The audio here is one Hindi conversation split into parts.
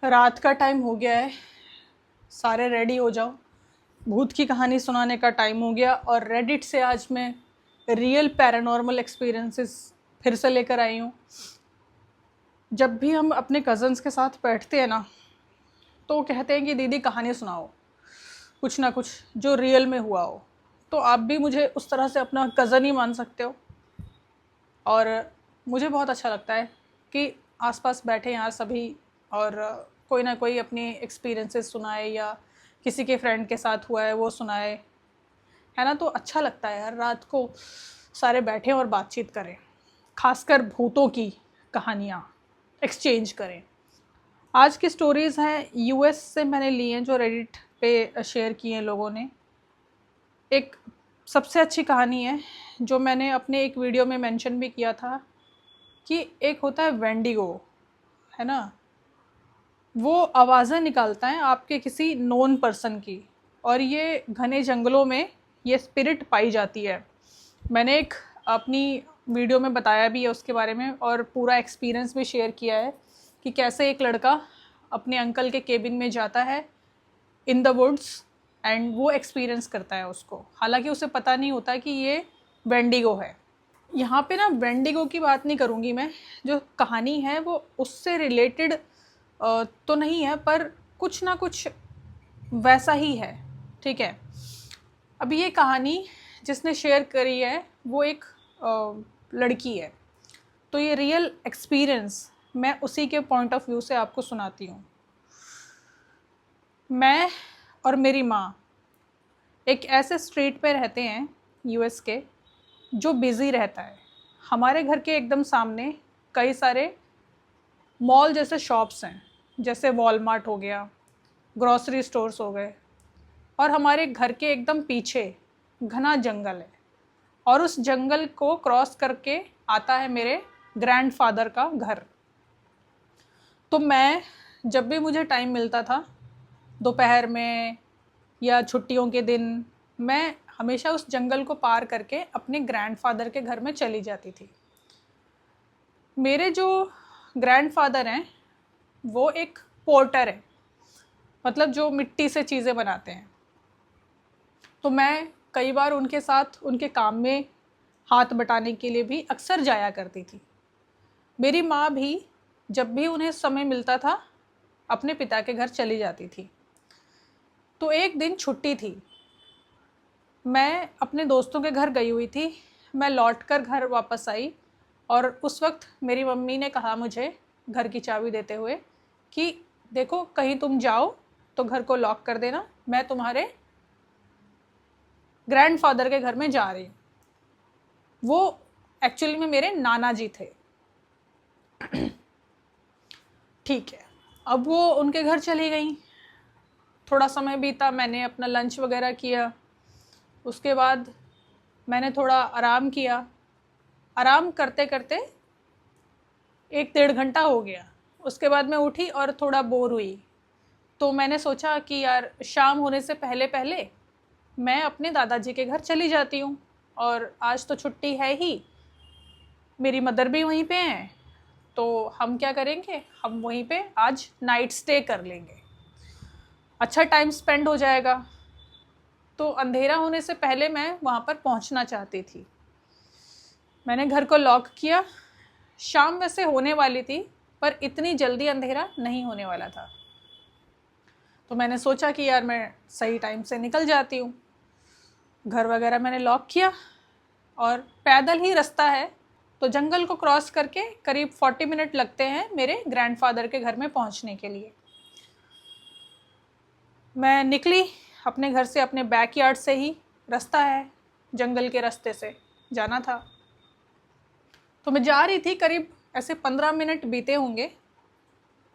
रात का टाइम हो गया है, सारे रेडी हो जाओ। भूत की कहानी सुनाने का टाइम हो गया और रेडिट से आज मैं रियल पैरानॉर्मल एक्सपीरियंसेस फिर से लेकर आई हूँ। जब भी हम अपने कज़न्स के साथ बैठते हैं ना, तो कहते हैं कि दीदी कहानी सुनाओ, कुछ ना कुछ जो रियल में हुआ हो। तो आप भी मुझे उस तरह से अपना कज़न ही मान सकते हो। और मुझे बहुत अच्छा लगता है कि आसपास बैठे यार सभी, और कोई ना कोई अपनी एक्सपीरियंसेस सुनाए या किसी के फ्रेंड के साथ हुआ है वो सुनाए, है ना। तो अच्छा लगता है यार, रात को सारे बैठें और बातचीत करें, खासकर भूतों की कहानियाँ एक्सचेंज करें। आज की स्टोरीज़ हैं यूएस से, मैंने ली हैं जो रेडिट पे शेयर की हैं लोगों ने। एक सबसे अच्छी कहानी है जो मैंने अपने एक वीडियो में मेंशन भी किया था कि एक होता है वेंडिगो, है ना। वो आवाज़ें निकालता है आपके किसी नोन पर्सन की, और ये घने जंगलों में ये स्पिरिट पाई जाती है। मैंने एक अपनी वीडियो में बताया भी है उसके बारे में, और पूरा एक्सपीरियंस भी शेयर किया है कि कैसे एक लड़का अपने अंकल के केबिन में जाता है इन द वुड्स, एंड वो एक्सपीरियंस करता है उसको, हालांकि उसे पता नहीं होता कि ये वेंडिगो है। यहाँ पे ना वेंडिगो की बात नहीं करूँगी मैं, जो कहानी है वो उससे रिलेटेड तो नहीं है, पर कुछ ना कुछ वैसा ही है, ठीक है। अभी ये कहानी जिसने शेयर करी है वो एक लड़की है, तो ये रियल एक्सपीरियंस मैं उसी के पॉइंट ऑफ व्यू से आपको सुनाती हूँ। मैं और मेरी माँ एक ऐसे स्ट्रीट पे रहते हैं यूएस के जो बिज़ी रहता है। हमारे घर के एकदम सामने कई सारे मॉल जैसे शॉप्स हैं, जैसे वॉलमार्ट हो गया, ग्रॉसरी स्टोर्स हो गए, और हमारे घर के एकदम पीछे घना जंगल है, और उस जंगल को क्रॉस करके आता है मेरे ग्रैंडफादर का घर। तो मैं जब भी मुझे टाइम मिलता था दोपहर में या छुट्टियों के दिन, मैं हमेशा उस जंगल को पार करके अपने ग्रैंडफादर के घर में चली जाती थी। मेरे जो ग्रैंडफादर हैं वो एक पोर्टर है, मतलब जो मिट्टी से चीज़ें बनाते हैं। तो मैं कई बार उनके साथ उनके काम में हाथ बटाने के लिए भी अक्सर जाया करती थी। मेरी माँ भी जब भी उन्हें समय मिलता था अपने पिता के घर चली जाती थी। तो एक दिन छुट्टी थी, मैं अपने दोस्तों के घर गई हुई थी। मैं लौटकर घर वापस आई, और उस वक्त मेरी मम्मी ने कहा मुझे घर की चाबी देते हुए कि देखो कहीं तुम जाओ तो घर को लॉक कर देना, मैं तुम्हारे ग्रैंडफादर के घर में जा रही हूँ। वो एक्चुअली में मेरे नाना जी थे। ठीक है, अब वो उनके घर चली गई। थोड़ा समय बीता, मैंने अपना लंच वगैरह किया, उसके बाद मैंने थोड़ा आराम किया। आराम करते करते 1-1.5 घंटा हो गया। उसके बाद मैं उठी और थोड़ा बोर हुई, तो मैंने सोचा कि यार शाम होने से पहले पहले मैं अपने दादाजी के घर चली जाती हूँ, और आज तो छुट्टी है ही, मेरी मदर भी वहीं पे हैं, तो हम क्या करेंगे, हम वहीं पे आज नाइट स्टे कर लेंगे, अच्छा टाइम स्पेंड हो जाएगा। तो अंधेरा होने से पहले मैं वहाँ पर पहुँचना चाहती थी। मैंने घर को लॉक किया। शाम वैसे होने वाली थी, पर इतनी जल्दी अंधेरा नहीं होने वाला था। तो मैंने सोचा कि यार मैं सही टाइम से निकल जाती हूँ। घर वगैरह मैंने लॉक किया, और पैदल ही रास्ता है, तो जंगल को क्रॉस करके करीब 40 मिनट लगते हैं मेरे ग्रैंडफादर के घर में पहुँचने के लिए। मैं निकली अपने घर से, अपने बैकयार्ड से ही रास्ता है, जंगल के रास्ते से जाना था। तो मैं जा रही थी, करीब ऐसे 15 मिनट बीते होंगे,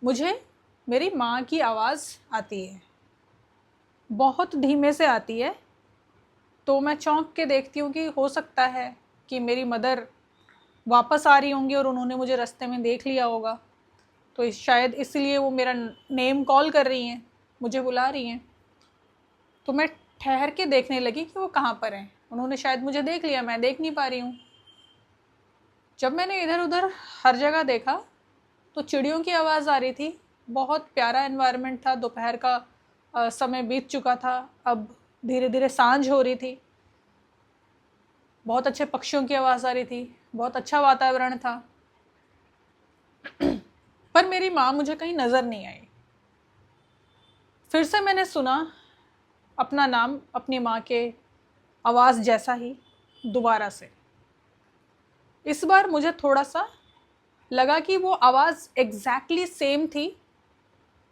मुझे मेरी माँ की आवाज़ आती है, बहुत धीमे से आती है। तो मैं चौंक के देखती हूँ कि हो सकता है कि मेरी मदर वापस आ रही होंगी और उन्होंने मुझे रास्ते में देख लिया होगा, तो शायद इसलिए वो मेरा नेम कॉल कर रही हैं, मुझे बुला रही हैं। तो मैं ठहर के देखने लगी कि वो कहाँ पर हैं। उन्होंने शायद मुझे देख लिया, मैं देख नहीं पा रही हूँ। जब मैंने इधर उधर हर जगह देखा तो चिड़ियों की आवाज़ आ रही थी, बहुत प्यारा एनवायरनमेंट था। दोपहर का समय बीत चुका था, अब धीरे धीरे सांझ हो रही थी। बहुत अच्छे पक्षियों की आवाज़ आ रही थी, बहुत अच्छा वातावरण था। पर मेरी माँ मुझे कहीं नज़र नहीं आई। फिर से मैंने सुना अपना नाम, अपनी माँ के आवाज़ जैसा ही दोबारा से। इस बार मुझे थोड़ा सा लगा कि वो आवाज़ एग्जैक्टली सेम थी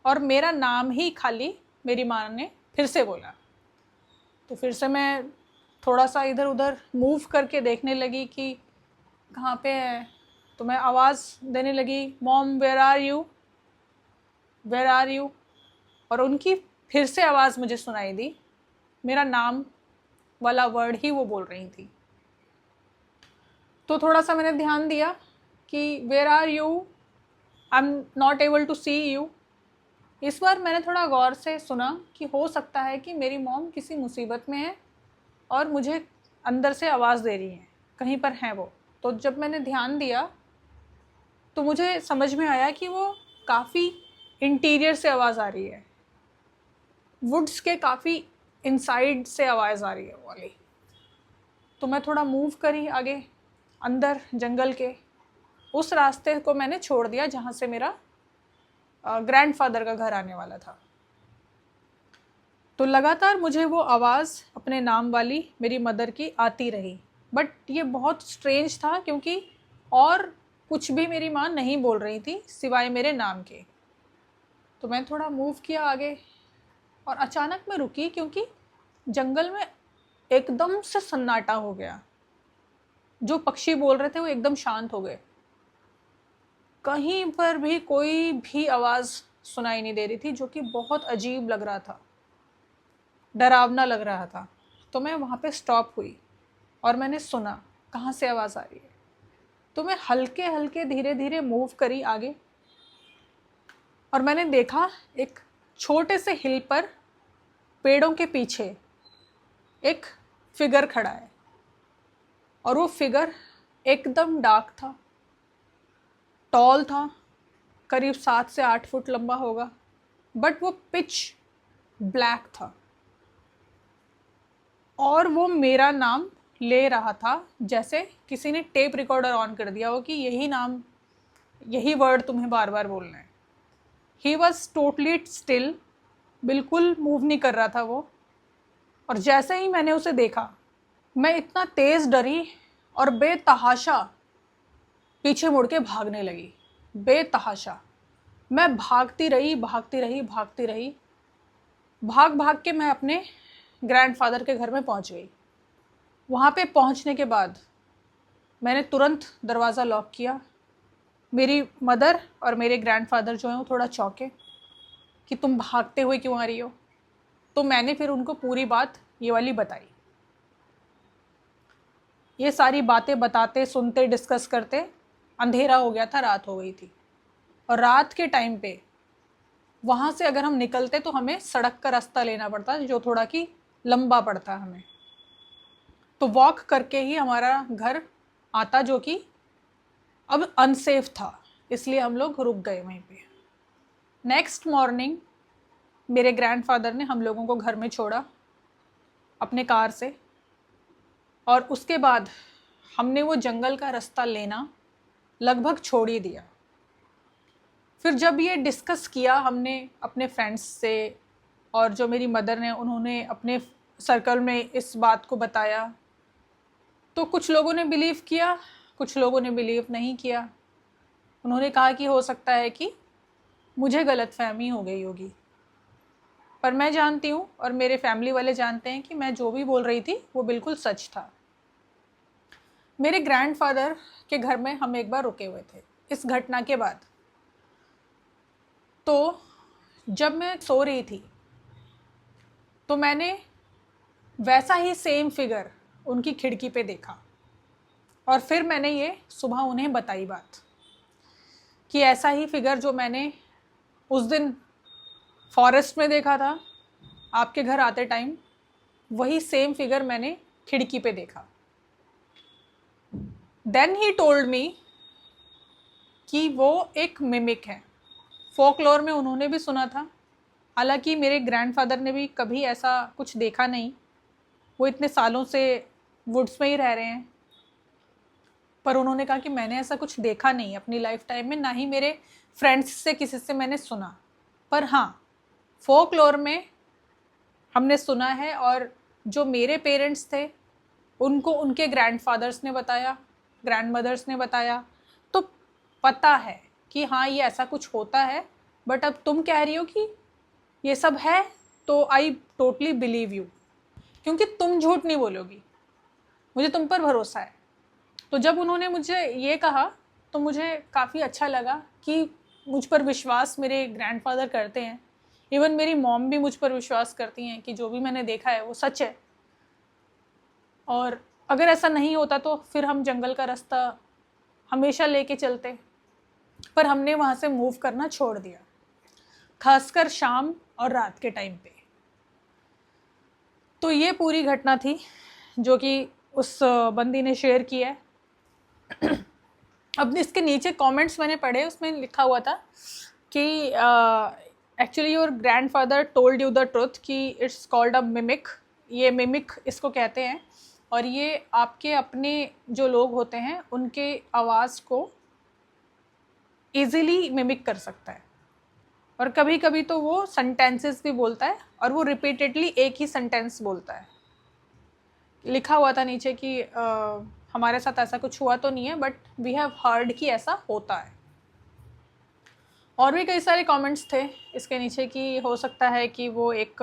और मेरा नाम ही खाली मेरी माँ ने फिर से बोला। तो फिर से मैं थोड़ा सा इधर उधर मूव करके देखने लगी कि कहाँ पे है। तो मैं आवाज़ देने लगी, mom where are you, where are you. और उनकी फिर से आवाज़ मुझे सुनाई दी, मेरा नाम वाला वर्ड ही वो बोल रही थी। तो थोड़ा सा मैंने ध्यान दिया कि where are you, I am not able to see you. इस बार मैंने थोड़ा गौर से सुना कि हो सकता है कि मेरी मॉम किसी मुसीबत में है और मुझे अंदर से आवाज़ दे रही है, कहीं पर हैं वो। तो जब मैंने ध्यान दिया तो मुझे समझ में आया कि वो काफ़ी इंटीरियर से आवाज़ आ रही है, वुड्स के काफ़ी इनसाइड से आवाज़ आ रही है वो वाली। तो मैं थोड़ा मूव करी आगे अंदर जंगल के, उस रास्ते को मैंने छोड़ दिया जहाँ से मेरा ग्रैंडफादर का घर आने वाला था। तो लगातार मुझे वो आवाज़ अपने नाम वाली मेरी मदर की आती रही। बट ये बहुत स्ट्रेंज था क्योंकि और कुछ भी मेरी माँ नहीं बोल रही थी सिवाय मेरे नाम के। तो मैं थोड़ा मूव किया आगे और अचानक मैं रुकी क्योंकि जंगल में एकदम से सन्नाटा हो गया। जो पक्षी बोल रहे थे वो एकदम शांत हो गए। कहीं पर भी कोई भी आवाज़ सुनाई नहीं दे रही थी, जो कि बहुत अजीब लग रहा था, डरावना लग रहा था। तो मैं वहाँ पे स्टॉप हुई और मैंने सुना कहाँ से आवाज़ आ रही है। तो मैं हल्के हल्के धीरे धीरे मूव करी आगे और मैंने देखा एक छोटे से हिल पर पेड़ों के पीछे एक फिगर खड़ा है। और वो फिगर एकदम डार्क था, टॉल था, करीब 7 से 8 फुट लंबा होगा, बट वो पिच ब्लैक था। और वो मेरा नाम ले रहा था, जैसे किसी ने टेप रिकॉर्डर ऑन कर दिया हो कि यही नाम, यही वर्ड तुम्हें बार बार बोलना है। ही वॉज टोटली स्टिल, बिल्कुल मूव नहीं कर रहा था वो। और जैसे ही मैंने उसे देखा, मैं इतना तेज़ डरी और बेतहाशा पीछे मुड़ के भागने लगी। बेतहाशा मैं भागती रही भागती रही भागती रही। भाग भाग के मैं अपने ग्रैंडफादर के घर में पहुंच गई। वहाँ पे पहुँचने के बाद मैंने तुरंत दरवाज़ा लॉक किया। मेरी मदर और मेरे ग्रैंडफादर जो हैं वो थोड़ा चौंके कि तुम भागते हुए क्यों आ रही हो। तो मैंने फिर उनको पूरी बात ये वाली बताई। ये सारी बातें बताते, सुनते, डिस्कस करते अंधेरा हो गया था, रात हो गई थी। और रात के टाइम पे वहाँ से अगर हम निकलते तो हमें सड़क का रास्ता लेना पड़ता, जो थोड़ा कि लंबा पड़ता हमें। तो वॉक करके ही हमारा घर आता, जो कि अब अनसेफ था, इसलिए हम लोग रुक गए वहीं पे। नेक्स्ट मॉर्निंग मेरे ग्रैंडफादर ने हम लोगों को घर में छोड़ा अपने कार से। और उसके बाद हमने वो जंगल का रास्ता लेना लगभग छोड़ ही दिया। फिर जब ये डिस्कस किया हमने अपने फ्रेंड्स से, और जो मेरी मदर ने, उन्होंने अपने सर्कल में इस बात को बताया, तो कुछ लोगों ने बिलीव किया, कुछ लोगों ने बिलीव नहीं किया। उन्होंने कहा कि हो सकता है कि मुझे गलतफहमी हो गई होगी, पर मैं जानती हूँ और मेरे फैमिली वाले जानते हैं कि मैं जो भी बोल रही थी वो बिल्कुल सच था। मेरे ग्रैंडफादर के घर में हम एक बार रुके हुए थे इस घटना के बाद। तो जब मैं सो रही थी तो मैंने वैसा ही सेम फिगर उनकी खिड़की पे देखा। और फिर मैंने ये सुबह उन्हें बताई बात कि ऐसा ही फिगर जो मैंने उस दिन फॉरेस्ट में देखा था आपके घर आते टाइम, वही सेम फिगर मैंने खिड़की पे देखा। देन ही टोल्ड मी कि वो एक मिमिक है, फोकलोर में उन्होंने भी सुना था, हालांकि मेरे ग्रैंडफादर ने भी कभी ऐसा कुछ देखा नहीं, वो इतने सालों से वुड्स में ही रह रहे हैं, पर उन्होंने कहा कि मैंने ऐसा कुछ देखा नहीं अपनी लाइफ टाइम में, ना ही मेरे फ्रेंड्स से किसी से मैंने सुना। पर हाँ, फोकलोर में हमने सुना है, और जो मेरे पेरेंट्स थे उनको उनके ग्रैंडफादर्स ने बताया, ग्रैंडमदर्स ने बताया, तो पता है कि हाँ ये ऐसा कुछ होता है। बट अब तुम कह रही हो कि ये सब है, तो आई टोटली बिलीव यू, क्योंकि तुम झूठ नहीं बोलोगी, मुझे तुम पर भरोसा है। तो जब उन्होंने मुझे ये कहा तो मुझे काफ़ी अच्छा लगा कि मुझ पर विश्वास मेरे ग्रैंडफादर करते हैं। इवन मेरी मॉम भी मुझ पर विश्वास करती हैं कि जो भी मैंने देखा है वो सच है। और अगर ऐसा नहीं होता तो फिर हम जंगल का रास्ता हमेशा लेके चलते, पर हमने वहाँ से मूव करना छोड़ दिया, खासकर शाम और रात के टाइम पे। तो ये पूरी घटना थी जो कि उस बंदी ने शेयर की है। अब इसके नीचे कमेंट्स मैंने पढ़े, उसमें लिखा हुआ था कि actually your grandfather told you the truth कि इट्स कॉल्ड अ मिमिक। ये मिमिक इसको कहते हैं, और ये आपके अपने जो लोग होते हैं उनके आवाज़ को ईज़िली मिमिक कर सकता है, और कभी कभी तो वो सेंटेंसेस भी बोलता है, और वो रिपीटेडली एक ही सेंटेंस बोलता है। लिखा हुआ था नीचे कि हमारे साथ ऐसा कुछ हुआ तो नहीं है, बट वी हैव हर्ड कि ऐसा होता है। और भी कई सारे कमेंट्स थे इसके नीचे कि हो सकता है कि वो एक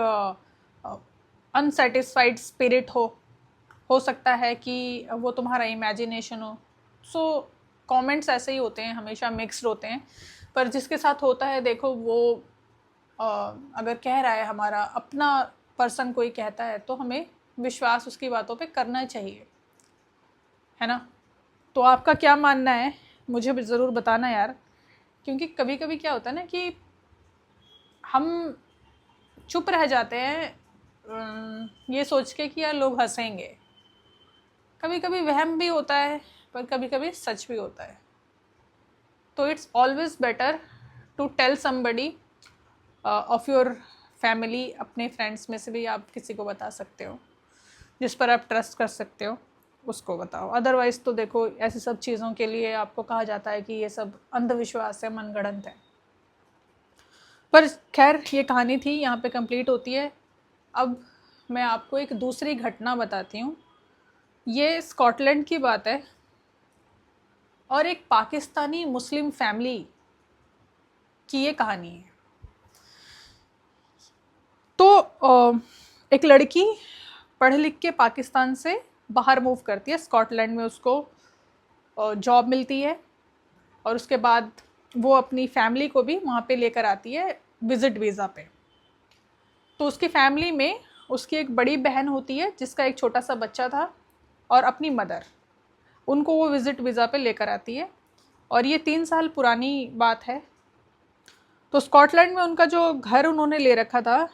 अनसेटिस्फाइड स्पिरिट हो सकता है कि वो तुम्हारा इमेजिनेशन हो। सो कमेंट्स ऐसे ही होते हैं, हमेशा मिक्स्ड होते हैं, पर जिसके साथ होता है देखो वो अगर कह रहा है, हमारा अपना पर्सन कोई कहता है, तो हमें विश्वास उसकी बातों पे करना चाहिए, है ना। तो आपका क्या मानना है मुझे भी ज़रूर बताना यार, क्योंकि कभी कभी क्या होता है ना कि हम चुप रह जाते हैं ये सोच के कि यार लोग हंसेंगे। कभी कभी वहम भी होता है, पर कभी कभी सच भी होता है। तो it's always better to tell somebody of your family. अपने फ्रेंड्स में से भी आप किसी को बता सकते हो, जिस पर आप ट्रस्ट कर सकते हो उसको बताओ। अदरवाइज़ तो देखो, ऐसी सब चीज़ों के लिए आपको कहा जाता है कि ये सब अंधविश्वास है, मनगढ़ंत है। पर खैर, ये कहानी थी, यहाँ पे कंप्लीट होती है। अब मैं आपको एक दूसरी घटना बताती हूँ। ये स्कॉटलैंड की बात है, और एक पाकिस्तानी मुस्लिम फैमिली की ये कहानी है। तो एक लड़की पढ़ लिख के पाकिस्तान से बाहर मूव करती है, स्कॉटलैंड में उसको जॉब मिलती है, और उसके बाद वो अपनी फैमिली को भी वहाँ पे लेकर आती है विज़िट वीज़ा पे। तो उसकी फैमिली में उसकी एक बड़ी बहन होती है जिसका एक छोटा सा बच्चा था, और अपनी मदर, उनको वो विज़िट वीज़ा पे लेकर आती है। और ये 3 साल पुरानी बात है। तो स्कॉटलैंड में उनका जो घर उन्होंने ले रखा था,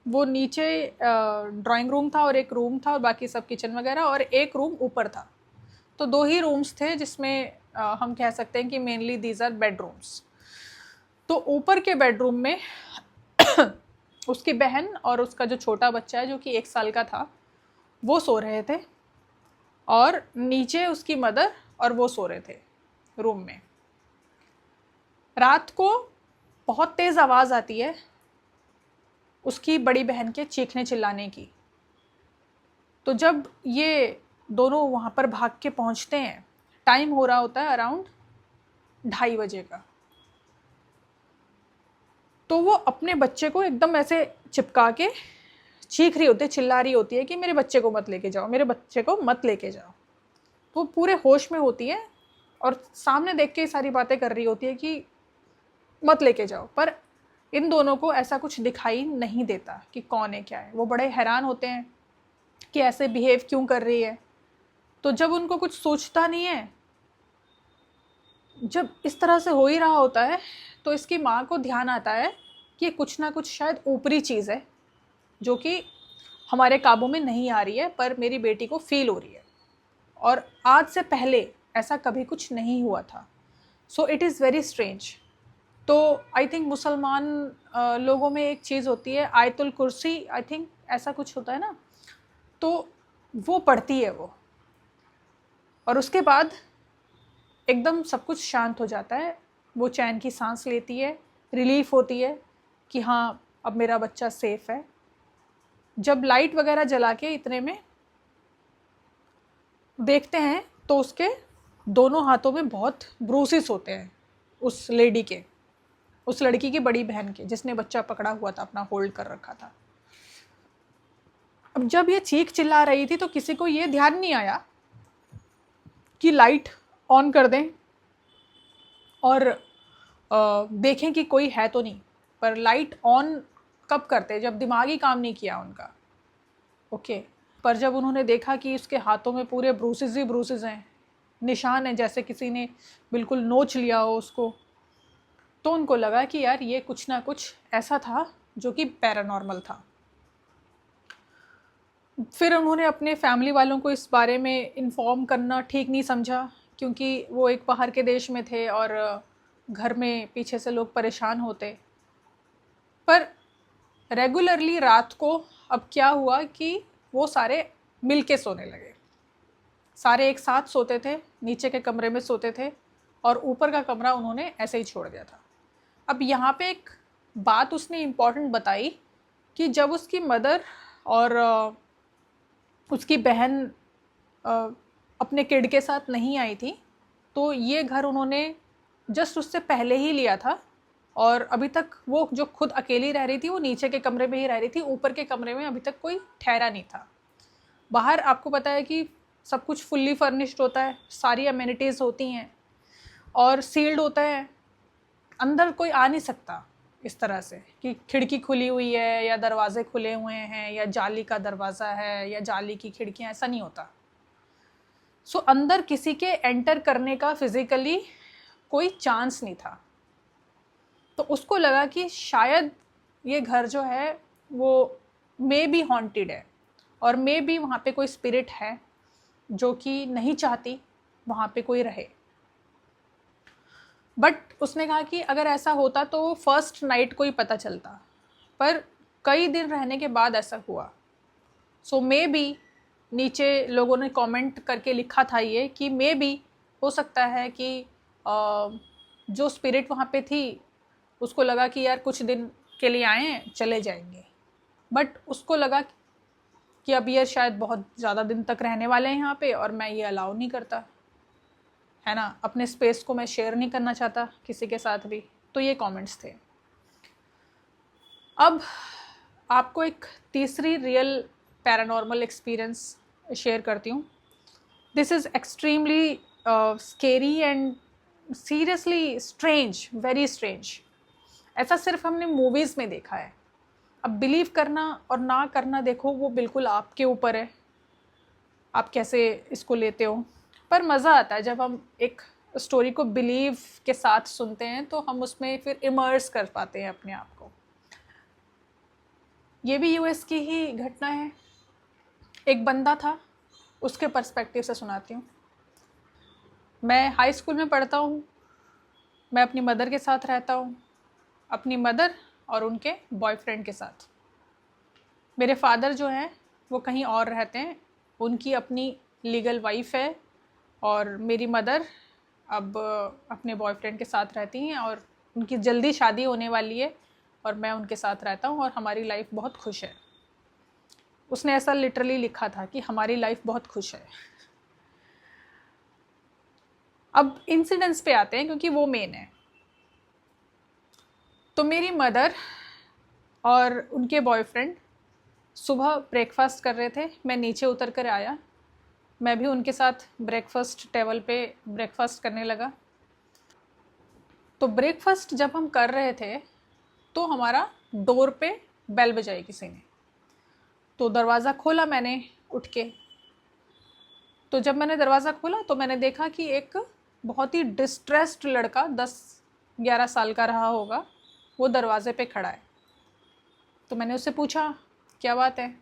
वो नीचे ड्राइंग रूम था और एक रूम था, और बाकी सब किचन वगैरह, और एक रूम ऊपर था। तो 2 ही रूम्स थे, जिसमें हम कह सकते हैं कि मेनली दीज आर बेडरूम्स। तो ऊपर के बेडरूम में उसकी बहन और उसका जो छोटा बच्चा है जो कि 1 साल का था, वो सो रहे थे, और नीचे उसकी मदर और वो सो रहे थे रूम में। रात को बहुत तेज़ आवाज़ आती है उसकी बड़ी बहन के चीखने चिल्लाने की। तो जब ये दोनों वहाँ पर भाग के पहुँचते हैं, टाइम हो रहा होता है अराउंड 2:30 बजे का। तो वो अपने बच्चे को एकदम ऐसे चिपका के चीख रही होती है, चिल्ला रही होती है कि मेरे बच्चे को मत लेके जाओ, मेरे बच्चे को मत लेके जाओ। तो वो पूरे होश में होती है और सामने देख के सारी बातें कर रही होती है कि मत लेके जाओ, पर इन दोनों को ऐसा कुछ दिखाई नहीं देता कि कौन है क्या है। वो बड़े हैरान होते हैं कि ऐसे बिहेव क्यों कर रही है। तो जब उनको कुछ सोचता नहीं है, जब इस तरह से हो ही रहा होता है, तो इसकी माँ को ध्यान आता है कि कुछ ना कुछ शायद ऊपरी चीज़ है जो कि हमारे काबू में नहीं आ रही है, पर मेरी बेटी को फील हो रही है, और आज से पहले ऐसा कभी कुछ नहीं हुआ था। So it is very strange. तो आई थिंक मुसलमान लोगों में एक चीज़ होती है आयतुल कुर्सी, आई थिंक ऐसा कुछ होता है ना, तो वो पढ़ती है वो, और उसके बाद एकदम सब कुछ शांत हो जाता है, वो चैन की सांस लेती है, रिलीफ होती है कि हाँ अब मेरा बच्चा सेफ है। जब लाइट वगैरह जला के इतने में देखते हैं तो उसके दोनों हाथों में बहुत ब्रूसेस होते हैं, उस लेडी के, उस लड़की की बड़ी बहन के, जिसने बच्चा पकड़ा हुआ था, अपना होल्ड कर रखा था। अब जब ये चीख चिल्ला रही थी तो किसी को ये ध्यान नहीं आया कि लाइट ऑन कर दें और देखें कि कोई है तो नहीं। पर लाइट ऑन कब करते, जब दिमाग ही काम नहीं किया उनका। ओके, पर जब उन्होंने देखा कि उसके हाथों में पूरे ब्रूसेस ही ब्रूसेस हैं, निशान हैं जैसे किसी ने बिल्कुल नोच लिया हो उसको, तो उनको लगा कि यार ये कुछ ना कुछ ऐसा था जो कि पैरानॉर्मल था। फिर उन्होंने अपने फैमिली वालों को इस बारे में इन्फॉर्म करना ठीक नहीं समझा, क्योंकि वो एक बाहर के देश में थे और घर में पीछे से लोग परेशान होते। पर रेगुलरली रात को अब क्या हुआ कि वो सारे मिल के सोने लगे, सारे एक साथ सोते थे, नीचे के कमरे में सोते थे और ऊपर का कमरा उन्होंने ऐसे ही छोड़ दिया था। अब यहाँ पे एक बात उसने इम्पॉर्टेंट बताई कि जब उसकी मदर और उसकी बहन अपने किड के साथ नहीं आई थी, तो ये घर उन्होंने जस्ट उससे पहले ही लिया था, और अभी तक वो जो खुद अकेली रह रही थी वो नीचे के कमरे में ही रह रही थी, ऊपर के कमरे में अभी तक कोई ठहरा नहीं था। बाहर आपको पता है कि सब कुछ फुल्ली फर्निश्ड होता है, सारी अमेनिटीज़ होती हैं और सील्ड होता है, अंदर कोई आ नहीं सकता इस तरह से कि खिड़की खुली हुई है या दरवाजे खुले हुए हैं या जाली का दरवाज़ा है या जाली की खिड़कियाँ, ऐसा नहीं होता। सो अंदर किसी के एंटर करने का फिज़िकली कोई चांस नहीं था। तो उसको लगा कि शायद ये घर जो है वो मे बी हॉन्टेड है, और मे बी वहाँ पे कोई स्पिरिट है जो कि नहीं चाहती वहाँ पे कोई रहे। बट उसने कहा कि अगर ऐसा होता तो फर्स्ट नाइट को ही पता चलता, पर कई दिन रहने के बाद ऐसा हुआ। सो मे बी नीचे लोगों ने कमेंट करके लिखा था ये कि मे बी हो सकता है कि जो स्पिरिट वहाँ पे थी उसको लगा कि यार कुछ दिन के लिए आए हैं, चले जाएंगे, बट उसको लगा कि अब ये शायद बहुत ज़्यादा दिन तक रहने वाले हैं यहाँ पे और मैं ये अलाउ नहीं करता, है ना, अपने स्पेस को मैं शेयर नहीं करना चाहता किसी के साथ भी। तो ये कमेंट्स थे। अब आपको एक तीसरी रियल पैरानॉर्मल एक्सपीरियंस शेयर करती हूँ। This is extremely scary and seriously strange, very strange. ऐसा सिर्फ हमने मूवीज़ में देखा है। अब बिलीव करना और ना करना देखो वो बिल्कुल आपके ऊपर है, आप कैसे इसको लेते हो। पर मज़ा आता है जब हम एक स्टोरी को बिलीव के साथ सुनते हैं, तो हम उसमें फिर इमर्स कर पाते हैं अपने आप को। ये भी यूएस की ही घटना है। एक बंदा था, उसके पर्सपेक्टिव से सुनाती हूँ। मैं हाई स्कूल में पढ़ता हूँ, मैं अपनी मदर के साथ रहता हूँ, अपनी मदर और उनके बॉयफ्रेंड के साथ। मेरे फादर जो हैं वो कहीं और रहते हैं, उनकी अपनी लीगल वाइफ है, और मेरी मदर अब अपने बॉयफ्रेंड के साथ रहती हैं और उनकी जल्दी शादी होने वाली है और मैं उनके साथ रहता हूँ और हमारी लाइफ बहुत खुश है। उसने ऐसा लिटरली लिखा था कि हमारी लाइफ बहुत खुश है। अब इंसिडेंट्स पे आते हैं क्योंकि वो मेन है। तो मेरी मदर और उनके बॉयफ्रेंड सुबह ब्रेकफास्ट कर रहे थे, मैं नीचे उतर कर आया, मैं भी उनके साथ ब्रेकफास्ट टेबल पे ब्रेकफास्ट करने लगा। तो ब्रेकफास्ट जब हम कर रहे थे तो हमारा डोर पे बेल बजाई किसी ने, तो दरवाज़ा खोला मैंने उठ के। तो जब मैंने दरवाज़ा खोला तो मैंने देखा कि एक बहुत ही डिस्ट्रेस्ड लड़का 10-11 साल का रहा होगा, वो दरवाज़े पे खड़ा है। तो मैंने उससे पूछा क्या बात है।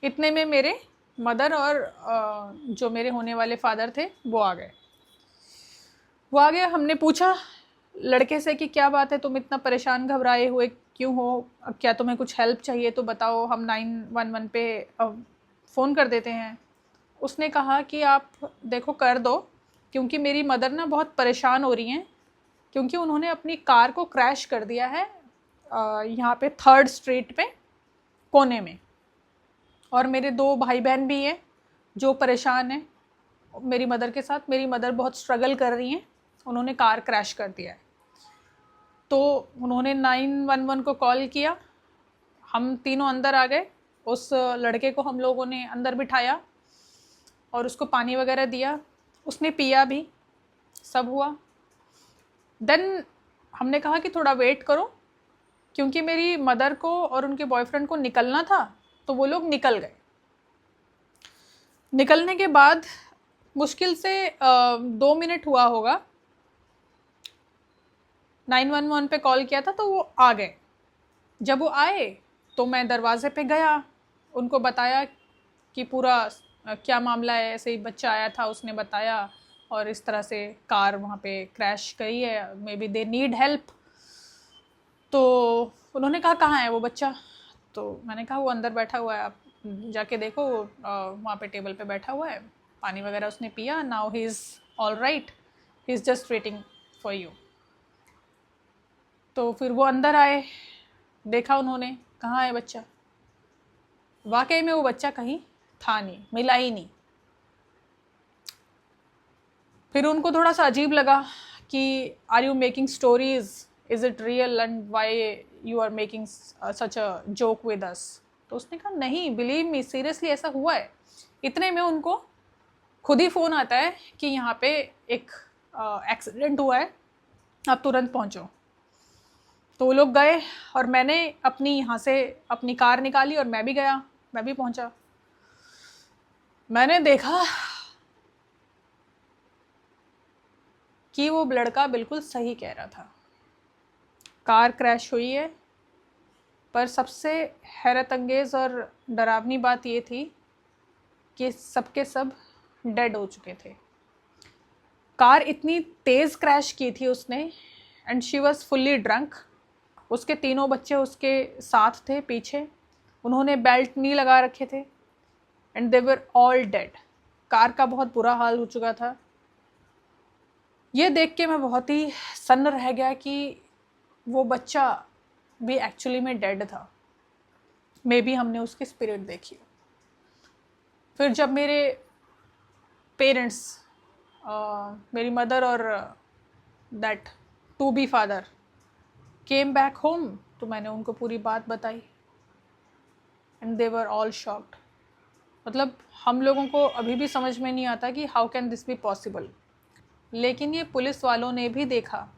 इतने में मेरे मदर और जो मेरे होने वाले फादर थे वो आ गए। हमने पूछा लड़के से कि क्या बात है, तुम इतना परेशान घबराए हुए क्यों हो, क्या तुम्हें कुछ हेल्प चाहिए तो बताओ, हम 911 पे फ़ोन कर देते हैं। उसने कहा कि आप देखो कर दो, क्योंकि मेरी मदर ना बहुत परेशान हो रही हैं, क्योंकि उन्होंने अपनी कार को क्रैश कर दिया है यहाँ पे 3rd स्ट्रीट पे कोने में, और मेरे 2 भाई बहन भी हैं जो परेशान हैं मेरी मदर के साथ। मेरी मदर बहुत स्ट्रगल कर रही हैं, उन्होंने कार क्रैश कर दिया है। तो उन्होंने 911 को कॉल किया, हम तीनों अंदर आ गए। उस लड़के को हम लोगों ने अंदर बिठाया और उसको पानी वगैरह दिया, उसने पिया भी, सब हुआ। देन हमने कहा कि थोड़ा वेट करो, क्योंकि मेरी मदर को और उनके बॉयफ्रेंड को निकलना था, तो वो लोग निकल गए। निकलने के बाद मुश्किल से 2 मिनट हुआ होगा, 911 पे कॉल किया था तो वो आ गए। जब वो आए तो मैं दरवाजे पे गया, उनको बताया कि पूरा क्या मामला है, ऐसे ही बच्चा आया था, उसने बताया और इस तरह से कार वहाँ पे क्रैश गई है, may be they need help. तो उन्होंने कहा कहाँ है वो बच्चा, तो मैंने कहा वो अंदर बैठा हुआ है, आप जाके देखो, वहाँ पे टेबल पे बैठा हुआ है, पानी वगैरह उसने पिया, now he is all right, he is just waiting for you. तो फिर वो अंदर आए, देखा उन्होंने कहाँ है बच्चा, वाकई में वो बच्चा कहीं था नहीं, मिला ही नहीं। फिर उनको थोड़ा सा अजीब लगा कि are you making stories, is it real and why you are making such a joke with us. तो उसने कहा नहीं, बिलीव मी, सीरियसली ऐसा हुआ है। इतने में उनको खुद ही फ़ोन आता है कि यहाँ पे एक एक्सीडेंट हुआ है, आप तुरंत पहुँचो। तो वो लोग गए और मैंने अपनी यहाँ से अपनी कार निकाली और मैं भी गया, मैं भी पहुँचा। मैंने देखा कि वो लड़का बिल्कुल सही कह रहा था, कार क्रैश हुई है, पर सबसे हैरत अंगेज़ और डरावनी बात ये थी कि सबके सब डेड हो चुके थे। कार इतनी तेज़ क्रैश की थी उसने, and she was fully drunk. उसके तीनों बच्चे उसके साथ थे पीछे, उन्होंने बेल्ट नहीं लगा रखे थे, and they were all dead. Car का बहुत बुरा हाल हो चुका था। ये देख के मैं बहुत ही सन्न रह गया कि वो बच्चा भी एक्चुअली में डेड था, मे बी हमने उसकी स्पिरिट देखी। फिर जब मेरे पेरेंट्स, मेरी मदर और that to be father came back home, तो मैंने उनको पूरी बात बताई, and they were all shocked. मतलब हम लोगों को अभी भी समझ में नहीं आता कि how can this be possible. लेकिन ये पुलिस वालों ने भी देखा,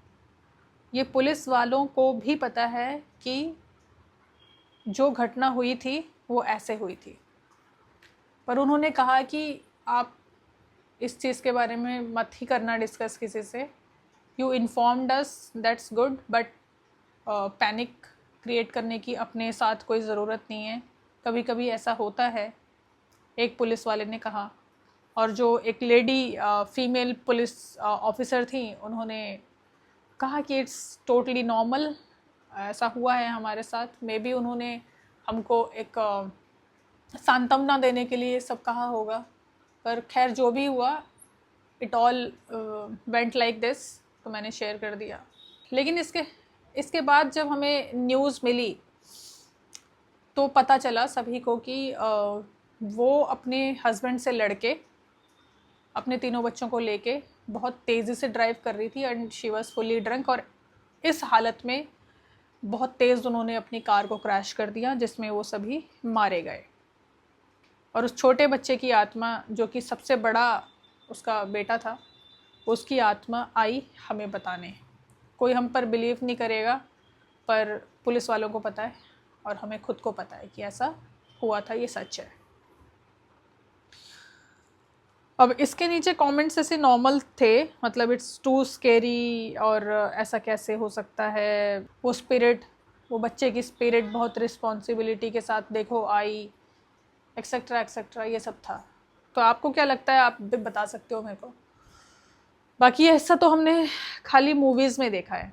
ये पुलिस वालों को भी पता है कि जो घटना हुई थी वो ऐसे हुई थी, पर उन्होंने कहा कि आप इस चीज़ के बारे में मत ही करना डिस्कस किसी से। You informed us, that's good, but panic create करने की अपने साथ कोई ज़रूरत नहीं है, कभी कभी ऐसा होता है, एक पुलिस वाले ने कहा। और जो एक लेडी फीमेल पुलिस ऑफिसर थी, उन्होंने कहा कि इट्स टोटली नॉर्मल, ऐसा हुआ है हमारे साथ। मे बी उन्होंने हमको एक सांत्वना देने के लिए सब कहा होगा, पर खैर जो भी हुआ, it all went like this, तो मैंने शेयर कर दिया। लेकिन इसके बाद जब हमें न्यूज़ मिली तो पता चला सभी को कि वो अपने हस्बैंड से लड़के अपने तीनों बच्चों को लेके बहुत तेज़ी से ड्राइव कर रही थी, and she was fully drunk, और इस हालत में बहुत तेज़ उन्होंने अपनी कार को क्रैश कर दिया, जिसमें वो सभी मारे गए। और उस छोटे बच्चे की आत्मा, जो कि सबसे बड़ा उसका बेटा था, उसकी आत्मा आई हमें बताने। कोई हम पर बिलीव नहीं करेगा, पर पुलिस वालों को पता है और हमें खुद को पता है कि ऐसा हुआ था, ये सच है। अब इसके नीचे कमेंट्स ऐसे नॉर्मल थे, मतलब इट्स टू स्केरी, और ऐसा कैसे हो सकता है, वो स्पिरिट, वो बच्चे की स्पिरिट बहुत रिस्पॉन्सिबिलिटी के साथ देखो आई, एक्सेट्रा एक्सेट्रा, ये सब था। तो आपको क्या लगता है, आप भी बता सकते हो मेरे को। बाकी ऐसा तो हमने खाली मूवीज़ में देखा है,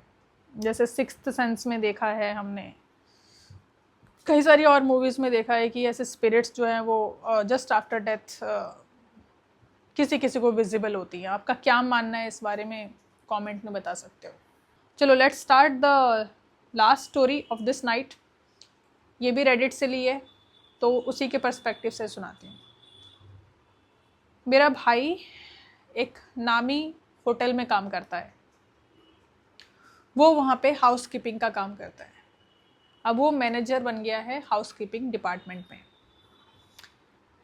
जैसे सिक्स्थ सेंस में देखा है हमने, कई सारी और मूवीज़ में देखा है कि ऐसे स्पिरिट्स जो हैं वो जस्ट आफ्टर डेथ किसी किसी को विजिबल होती हैं। आपका क्या मानना है इस बारे में, कमेंट में बता सकते हो। चलो let's start the last story of this night. ये भी रेडिट से ली है, तो उसी के पर्सपेक्टिव से सुनाती हूँ। मेरा भाई एक नामी होटल में काम करता है, वो वहाँ पे हाउस कीपिंग का काम करता है। अब वो मैनेजर बन गया है हाउस कीपिंग डिपार्टमेंट में,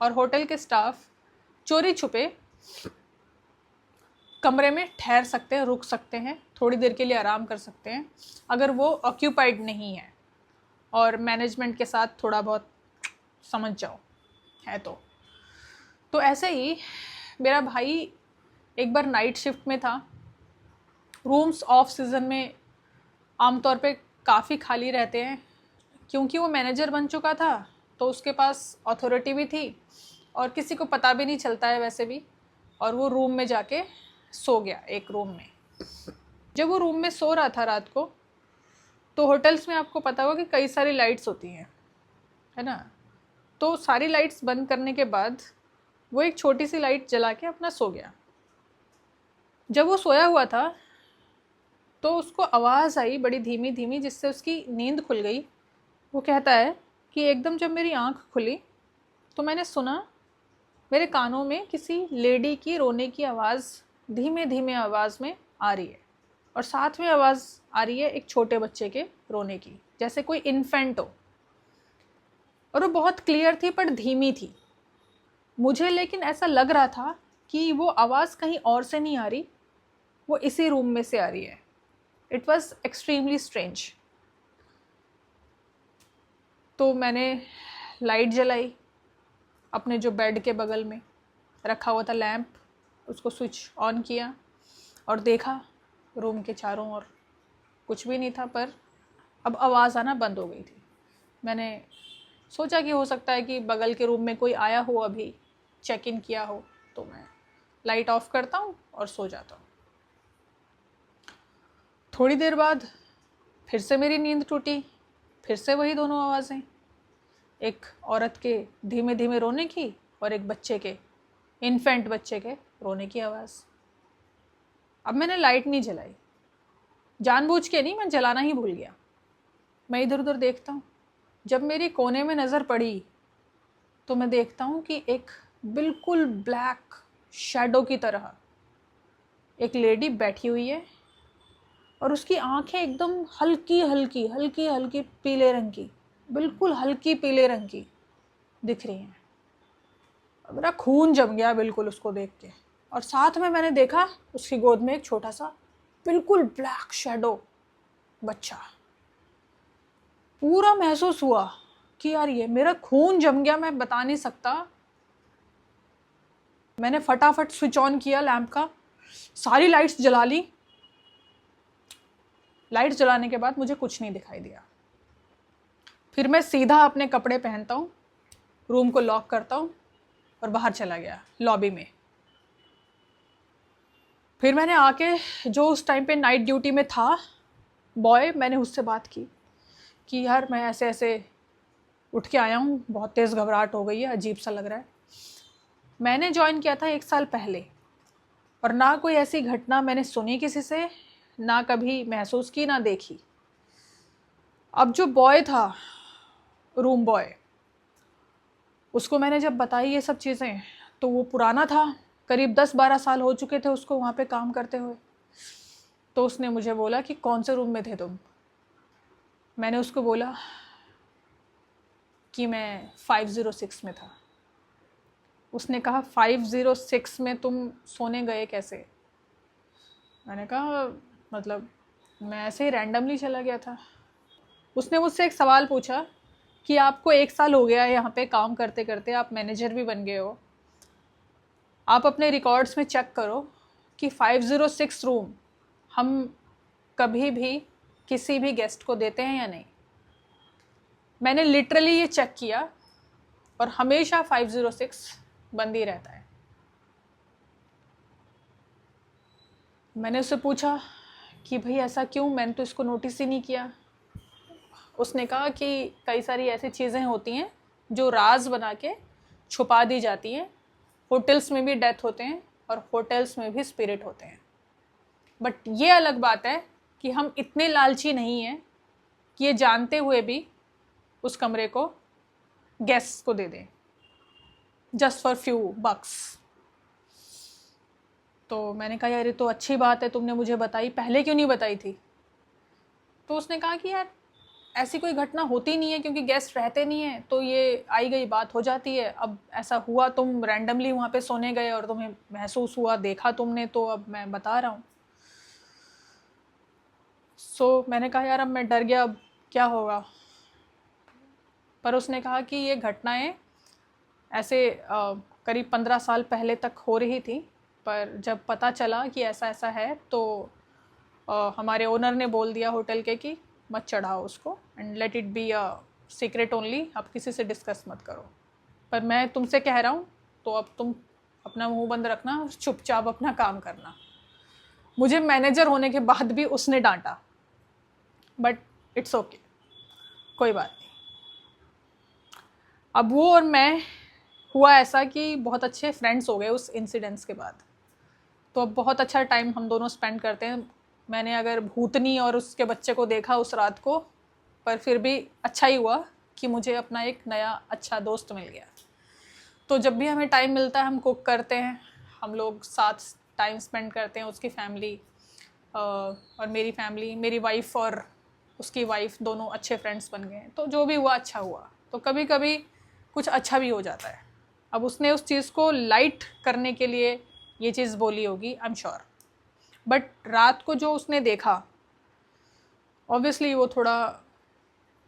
और होटल के स्टाफ चोरी छुपे कमरे में ठहर सकते हैं, रुक सकते हैं, थोड़ी देर के लिए आराम कर सकते हैं अगर वो ऑक्यूपाइड नहीं है और मैनेजमेंट के साथ थोड़ा बहुत समझ जाओ है तो ऐसे ही मेरा भाई एक बार नाइट शिफ्ट में था। रूम्स ऑफ सीज़न में आमतौर पे काफ़ी खाली रहते हैं, क्योंकि वो मैनेजर बन चुका था तो उसके पास अथॉरिटी भी थी और किसी को पता भी नहीं चलता है वैसे भी। और वो रूम में जाके सो गया एक रूम में। जब वो रूम में सो रहा था रात को, तो होटल्स में आपको पता होगा कि कई सारी लाइट्स होती हैं, है ना। तो सारी लाइट्स बंद करने के बाद वो एक छोटी सी लाइट जला के अपना सो गया। जब वो सोया हुआ था तो उसको आवाज़ आई बड़ी धीमी धीमी, जिससे उसकी नींद खुल गई। वो कहता है कि एकदम जब मेरी आँख खुली तो मैंने सुना मेरे कानों में किसी लेडी की रोने की आवाज़ धीमे धीमे आवाज़ में आ रही है, और साथ में आवाज़ आ रही है एक छोटे बच्चे के रोने की, जैसे कोई इन्फेंट हो। और वो बहुत क्लियर थी पर धीमी थी। मुझे लेकिन ऐसा लग रहा था कि वो आवाज़ कहीं और से नहीं आ रही, वो इसी रूम में से आ रही है। It was extremely strange. तो मैंने लाइट जलाई, अपने जो बेड के बगल में रखा हुआ था लैंप, उसको स्विच ऑन किया और देखा रूम के चारों ओर कुछ भी नहीं था, पर अब आवाज़ आना बंद हो गई थी। मैंने सोचा कि हो सकता है कि बगल के रूम में कोई आया हो, अभी चेक इन किया हो, तो मैं लाइट ऑफ करता हूँ और सो जाता हूँ। थोड़ी देर बाद फिर से मेरी नींद टूटी, फिर से वही दोनों आवाज़ें, एक औरत के धीमे धीमे रोने की और एक बच्चे के, इन्फेंट बच्चे के रोने की आवाज़। अब मैंने लाइट नहीं जलाई, जानबूझ के नहीं, मैं जलाना ही भूल गया। मैं इधर उधर देखता हूँ, जब मेरी कोने में नज़र पड़ी तो मैं देखता हूँ कि एक बिल्कुल ब्लैक शैडो की तरह एक लेडी बैठी हुई है, और उसकी आंखें एकदम हल्की हल्की हल्की हल्की पीले रंग की, बिल्कुल हल्की पीले रंग की दिख रही हैं। मेरा खून जम गया बिल्कुल उसको देख के। और साथ में मैंने देखा उसकी गोद में एक छोटा सा बिल्कुल ब्लैक शैडो बच्चा। पूरा महसूस हुआ कि यार ये, मेरा खून जम गया, मैं बता नहीं सकता। मैंने फटाफट स्विच ऑन किया लैंप का, सारी लाइट्स जला ली। लाइट्स जलाने के बाद मुझे कुछ नहीं दिखाई दिया। फिर मैं सीधा अपने कपड़े पहनता हूँ, रूम को लॉक करता हूँ और बाहर चला गया लॉबी में। फिर मैंने आके, जो उस टाइम पे नाइट ड्यूटी में था बॉय, मैंने उससे बात की कि यार मैं ऐसे ऐसे उठ के आया हूँ, बहुत तेज़ घबराहट हो गई है, अजीब सा लग रहा है। मैंने ज्वाइन किया था 1 साल पहले, और ना कोई ऐसी घटना मैंने सुनी किसी से, ना कभी महसूस की, ना देखी। अब जो बॉय था, रूम बॉय, उसको मैंने जब बताई ये सब चीज़ें, तो वो पुराना था, करीब 10-12 साल हो चुके थे उसको वहाँ पे काम करते हुए। तो उसने मुझे बोला कि कौन से रूम में थे तुम। मैंने उसको बोला कि मैं 506 में था। उसने कहा 506 में तुम सोने गए कैसे? मैंने कहा मतलब मैं ऐसे ही रैंडमली चला गया था। उसने मुझसे एक सवाल पूछा कि आपको 1 साल हो गया है यहाँ पे काम करते करते, आप मैनेजर भी बन गए हो, आप अपने रिकॉर्ड्स में चेक करो कि 506 रूम हम कभी भी किसी भी गेस्ट को देते हैं या नहीं। मैंने लिटरली ये चेक किया, और हमेशा 506 बंद ही रहता है। मैंने उससे पूछा कि भाई ऐसा क्यों, मैंने तो इसको नोटिस ही नहीं किया। उसने कहा कि कई सारी ऐसी चीज़ें होती हैं जो राज बना के छुपा दी जाती हैं। होटल्स में भी डेथ होते हैं और होटल्स में भी स्पिरिट होते हैं, बट ये अलग बात है कि हम इतने लालची नहीं हैं कि ये जानते हुए भी उस कमरे को गेस्ट को दे दें जस्ट फॉर फ्यू बक्स। तो मैंने कहा यार ये तो अच्छी बात है, तुमने मुझे बताई, पहले क्यों नहीं बताई थी। तो उसने कहा कि यार ऐसी कोई घटना होती नहीं है क्योंकि गेस्ट रहते नहीं हैं, तो ये आई गई बात हो जाती है। अब ऐसा हुआ, तुम रैंडमली वहाँ पे सोने गए और तुम्हें महसूस हुआ, देखा तुमने, तो अब मैं बता रहा हूँ। मैंने कहा यार अब मैं डर गया, अब क्या होगा। पर उसने कहा कि ये घटनाएं ऐसे करीब 15 साल पहले तक हो रही थी, पर जब पता चला कि ऐसा ऐसा है तो हमारे ओनर ने बोल दिया होटल के कि मत चढ़ाओ उसको, and let it be a secret only, आप किसी से डिस्कस मत करो। पर मैं तुमसे कह रहा हूँ तो अब तुम अपना मुंह बंद रखना और चुपचाप अपना काम करना। मुझे मैनेजर होने के बाद भी उसने डांटा, बट इट्स ओके, कोई बात नहीं। अब वो और मैं, हुआ ऐसा कि बहुत अच्छे फ्रेंड्स हो गए उस इंसिडेंट्स के बाद। तो अब बहुत अच्छा टाइम हम दोनों स्पेंड करते हैं। मैंने अगर भूतनी और उसके बच्चे को देखा उस रात को, पर फिर भी अच्छा ही हुआ कि मुझे अपना एक नया अच्छा दोस्त मिल गया। तो जब भी हमें टाइम मिलता है हम कुक करते हैं, हम लोग साथ टाइम स्पेंड करते हैं। उसकी फैमिली और मेरी फैमिली, मेरी वाइफ और उसकी वाइफ दोनों अच्छे फ्रेंड्स बन गए। तो जो भी हुआ अच्छा हुआ। तो कभी कभी कुछ अच्छा भी हो जाता है। अब उसने उस चीज़ को लाइट करने के लिए ये चीज़ बोली होगी, आई एम श्योर। बट रात को जो उसने देखा, ऑब्वियसली वो थोड़ा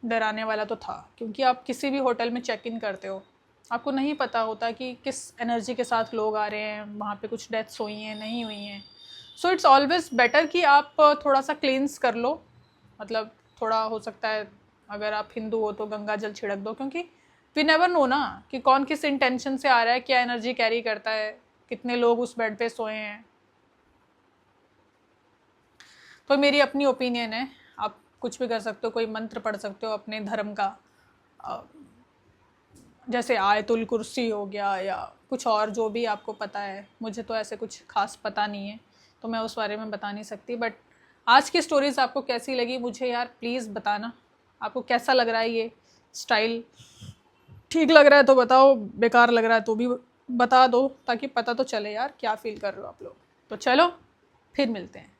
डराने वाला तो था, क्योंकि आप किसी भी होटल में चेक इन करते हो, आपको नहीं पता होता कि किस एनर्जी के साथ लोग आ रहे हैं, वहाँ पे कुछ डेथ्स हुई हैं नहीं हुई हैं। सो इट्स ऑलवेज बेटर कि आप थोड़ा सा क्लींस कर लो, मतलब थोड़ा हो सकता है अगर आप हिंदू हो तो गंगा जल छिड़क दो, क्योंकि वी नेवर नो ना कि कौन किस इंटेंशन से आ रहा है, क्या एनर्जी कैरी करता है, कितने लोग उस बेड पे सोए हैं। तो मेरी अपनी ओपिनियन है, आप कुछ भी कर सकते हो, कोई मंत्र पढ़ सकते हो अपने धर्म का, जैसे आयतुल कुर्सी हो गया या कुछ और जो भी आपको पता है। मुझे तो ऐसे कुछ खास पता नहीं है तो मैं उस बारे में बता नहीं सकती। बट आज की स्टोरीज़ आपको कैसी लगी मुझे यार प्लीज़ बताना। आपको कैसा लग रहा है ये स्टाइल? ठीक लग रहा है तो बताओ, बेकार लग रहा है तो भी बता दो, ताकि पता तो चले यार क्या फील कर रहे हो आप लोग। तो चलो फिर मिलते हैं।